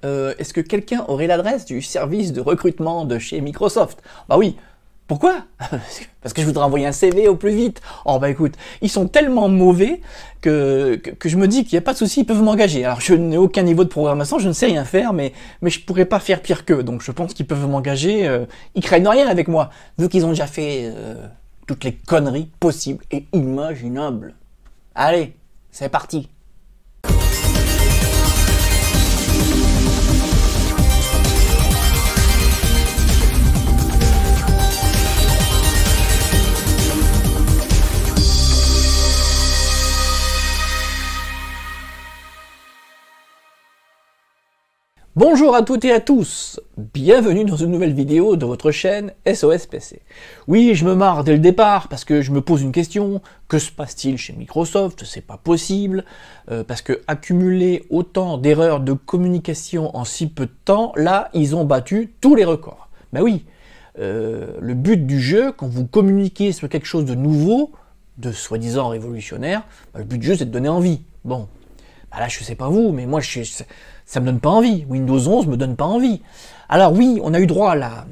est-ce que quelqu'un aurait l'adresse du service de recrutement de chez Microsoft? Bah oui. Pourquoi? Parce que je voudrais envoyer un CV au plus vite. Oh bah écoute, ils sont tellement mauvais que je me dis qu'il n'y a pas de souci, ils peuvent m'engager. Alors je n'ai aucun niveau de programmation, je ne sais rien faire, mais je pourrais pas faire pire qu'eux. Donc je pense qu'ils peuvent m'engager. Ils craignent rien avec moi, vu qu'ils ont déjà fait toutes les conneries possibles et imaginables. Allez, c'est parti. Bonjour à toutes et à tous, bienvenue dans une nouvelle vidéo de votre chaîne SOS PC. Oui, je me marre dès le départ parce que je me pose une question, que se passe-t-il chez Microsoft? C'est pas possible, parce que accumuler autant d'erreurs de communication en si peu de temps, là, ils ont battu tous les records. Ben oui, le but du jeu, quand vous communiquez sur quelque chose de nouveau, de soi-disant révolutionnaire, ben, le but du jeu c'est de donner envie. Bon, ben là je sais pas vous, mais moi ça me donne pas envie. Windows 11 me donne pas envie. Alors oui, on a eu droit à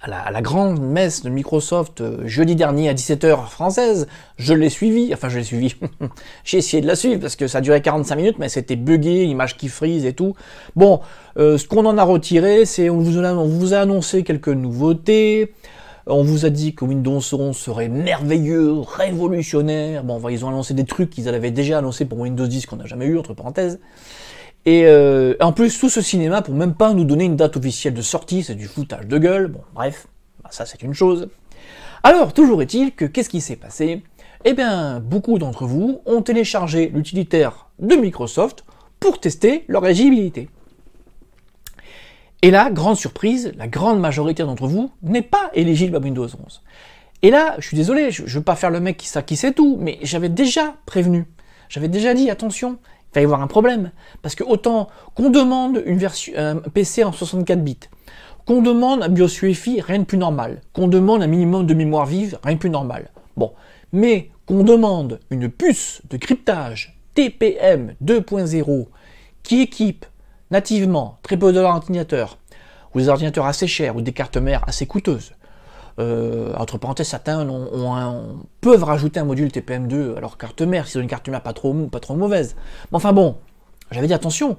la grande messe de Microsoft jeudi dernier à 17h française. Je l'ai suivi, enfin je l'ai suivi. J'ai essayé de la suivre parce que ça a duré 45 minutes, mais c'était buggé, image qui frise et tout. Bon, ce qu'on en a retiré, c'est on vous a annoncé quelques nouveautés. On vous a dit que Windows 11 serait merveilleux, révolutionnaire. Bon, ils ont annoncé des trucs qu'ils avaient déjà annoncé pour Windows 10 qu'on n'a jamais eu, entre parenthèses. Et en plus, tout ce cinéma pour même pas nous donner une date officielle de sortie, c'est du foutage de gueule. Bon, bref, ça c'est une chose. Alors, toujours est-il que qu'est-ce qui s'est passé? Eh bien, beaucoup d'entre vous ont téléchargé l'utilitaire de Microsoft pour tester leur éligibilité. Et là, grande surprise, la grande majorité d'entre vous n'est pas éligible à Windows 11. Et là, je suis désolé, je ne veux pas faire le mec qui sait tout, mais j'avais déjà prévenu. J'avais déjà dit, attention, il va y avoir un problème. Parce que autant qu'on demande un PC en 64 bits, qu'on demande un BIOS UEFI, rien de plus normal. Qu'on demande un minimum de mémoire vive, rien de plus normal. Bon, mais qu'on demande une puce de cryptage TPM 2.0 qui équipe nativement très peu d'ordinateurs, ou des ordinateurs assez chers, ou des cartes mères assez coûteuses. Entre parenthèses, certains peuvent rajouter un module TPM2 à leur carte mère, s'ils ont une carte mère pas trop mauvaise. Mais enfin bon, j'avais dit attention,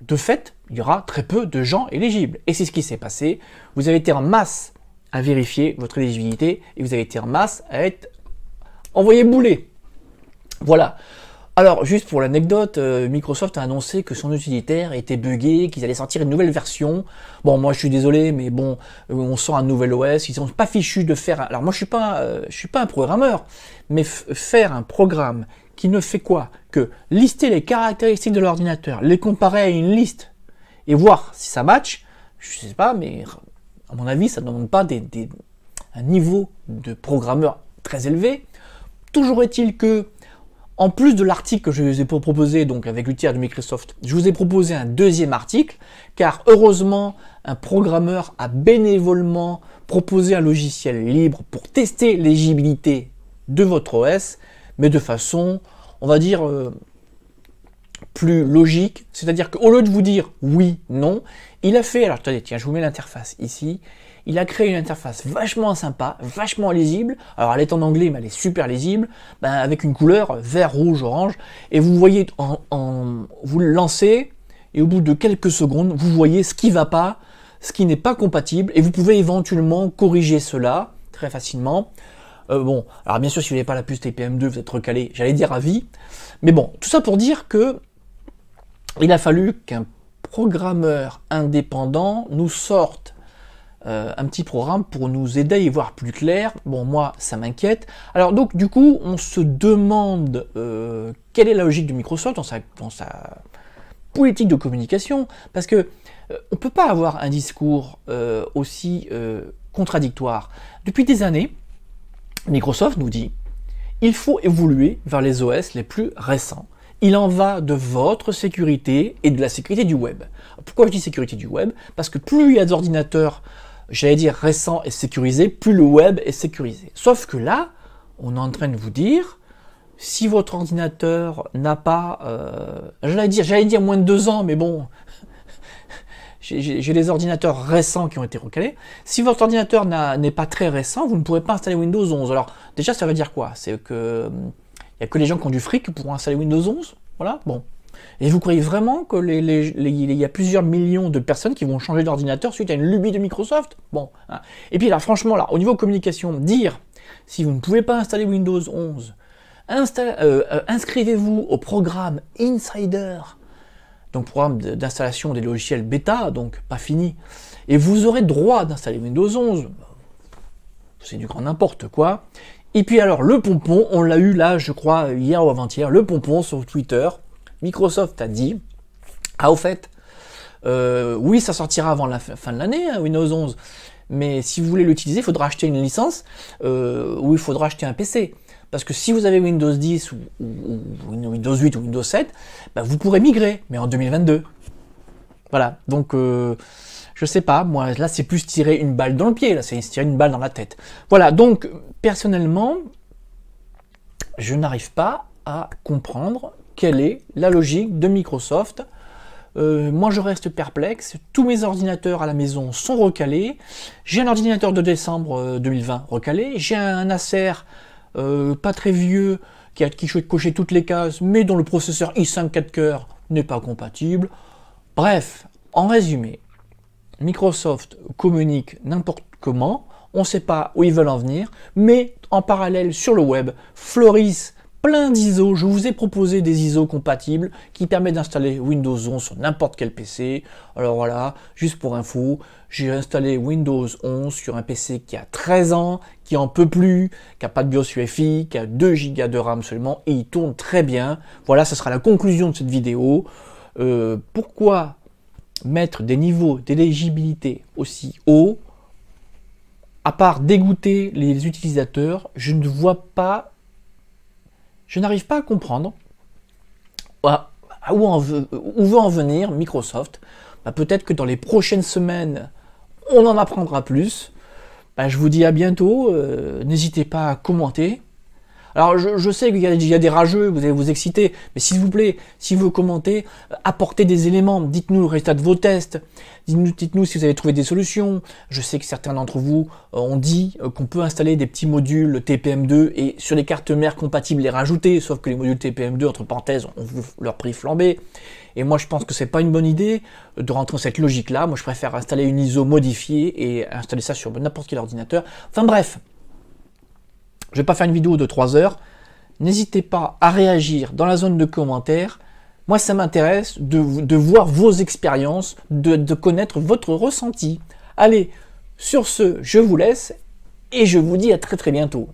de fait, il y aura très peu de gens éligibles. Et c'est ce qui s'est passé. Vous avez été en masse à vérifier votre éligibilité, et vous avez été en masse à être envoyé bouler. Voilà. Alors, juste pour l'anecdote, Microsoft a annoncé que son utilitaire était buggé, qu'ils allaient sortir une nouvelle version. Bon, moi je suis désolé, mais bon, on sort un nouvel OS, ils sont pas fichus de faire... Alors moi je suis pas un programmeur, mais faire un programme qui ne fait quoi? Que lister les caractéristiques de l'ordinateur, les comparer à une liste, et voir si ça match, je sais pas, mais à mon avis, ça ne demande pas un niveau de programmeur très élevé. Toujours est-il que en plus de l'article que je vous ai proposé, donc avec l'utilitaire de Microsoft, je vous ai proposé un deuxième article, car heureusement, un programmeur a bénévolement proposé un logiciel libre pour tester l'éligibilité de votre OS, mais de façon, on va dire, plus logique. C'est-à-dire qu'au lieu de vous dire oui, non, il a fait, alors attendez, tiens, je vous mets l'interface ici, il a créé une interface vachement sympa, vachement lisible. Alors elle est en anglais, mais elle est super lisible, avec une couleur vert, rouge, orange. Et vous voyez, vous le lancez, et au bout de quelques secondes, vous voyez ce qui ne va pas, ce qui n'est pas compatible, et vous pouvez éventuellement corriger cela très facilement. Bon, alors bien sûr, si vous n'avez pas la puce TPM2, vous êtes recalé, j'allais dire à vie. Mais bon, tout ça pour dire que il a fallu qu'un programmeur indépendant nous sorte un petit programme pour nous aider à y voir plus clair. Bon, moi, ça m'inquiète. Alors donc, du coup, on se demande quelle est la logique de Microsoft dans sa politique de communication, parce que on peut pas avoir un discours aussi contradictoire. Depuis des années, Microsoft nous dit il faut évoluer vers les OS les plus récents. Il en va de votre sécurité et de la sécurité du web. Pourquoi je dis sécurité du web? Parce que plus il y a d'ordinateurs, j'allais dire récents et sécurisés, plus le web est sécurisé. Sauf que là, on est en train de vous dire, si votre ordinateur n'a pas, j'allais dire moins de 2 ans, mais bon, j'ai des ordinateurs récents qui ont été recalés. Si votre ordinateur n'est pas très récent, vous ne pourrez pas installer Windows 11. Alors, déjà, ça veut dire quoi? C'est que il n'y a que les gens qui ont du fric qui pourront installer Windows 11. Voilà, bon. Et vous croyez vraiment que il y a plusieurs millions de personnes qui vont changer d'ordinateur suite à une lubie de Microsoft? Bon. Hein. Et puis là, franchement, là, au niveau communication, dire si vous ne pouvez pas installer Windows 11, inscrivez-vous au programme Insider, donc programme d'installation des logiciels bêta, donc pas fini, et vous aurez droit d'installer Windows 11. C'est du grand n'importe quoi. Et puis alors, le pompon, on l'a eu là, je crois, hier ou avant-hier, le pompon sur Twitter. Microsoft a dit, ah au fait, oui ça sortira avant la fin de l'année, hein, Windows 11, mais si vous voulez l'utiliser, il faudra acheter une licence, ou il faudra acheter un PC. Parce que si vous avez Windows 10, ou Windows 8 ou Windows 7, bah, vous pourrez migrer, mais en 2022. Voilà, donc je sais pas, moi là c'est plus tirer une balle dans le pied, là c'est tirer une balle dans la tête. Voilà, donc personnellement, je n'arrive pas à comprendre quelle est la logique de Microsoft. Moi je reste perplexe, tous mes ordinateurs à la maison sont recalés, j'ai un ordinateur de décembre 2020 recalé, j'ai un Acer pas très vieux qui cochait toutes les cases, mais dont le processeur i5 4 coeurs n'est pas compatible. Bref, en résumé, Microsoft communique n'importe comment, on ne sait pas où ils veulent en venir, mais en parallèle sur le web fleurissent plein d'ISO. Je vous ai proposé des ISO compatibles qui permettent d'installer Windows 11 sur n'importe quel PC. Alors voilà, juste pour info, j'ai installé Windows 11 sur un PC qui a 13 ans, qui en peut plus, qui n'a pas de BIOS UEFI, qui a 2 Go de RAM seulement, et il tourne très bien. Voilà, ce sera la conclusion de cette vidéo. Pourquoi mettre des niveaux d'éligibilité aussi hauts? À part dégoûter les utilisateurs, je ne vois pas, je n'arrive pas à comprendre où veut en venir Microsoft. Bah, peut-être que dans les prochaines semaines, on en apprendra plus. Bah, je vous dis à bientôt, n'hésitez pas à commenter. Alors je sais qu'il y a des rageux, vous allez vous exciter, mais s'il vous plaît, si vous commentez, apportez des éléments, dites-nous le résultat de vos tests, dites-nous si vous avez trouvé des solutions. Je sais que certains d'entre vous ont dit qu'on peut installer des petits modules TPM2 et sur les cartes mères compatibles les rajouter, sauf que les modules TPM2, entre parenthèses, ont vu leur prix flamber. Et moi je pense que c'est pas une bonne idée de rentrer dans cette logique-là. Moi je préfère installer une ISO modifiée et installer ça sur n'importe quel ordinateur. Enfin bref. Je ne vais pas faire une vidéo de 3 heures. N'hésitez pas à réagir dans la zone de commentaires. Moi, ça m'intéresse de voir vos expériences, de connaître votre ressenti. Allez, sur ce, je vous laisse et je vous dis à très très bientôt.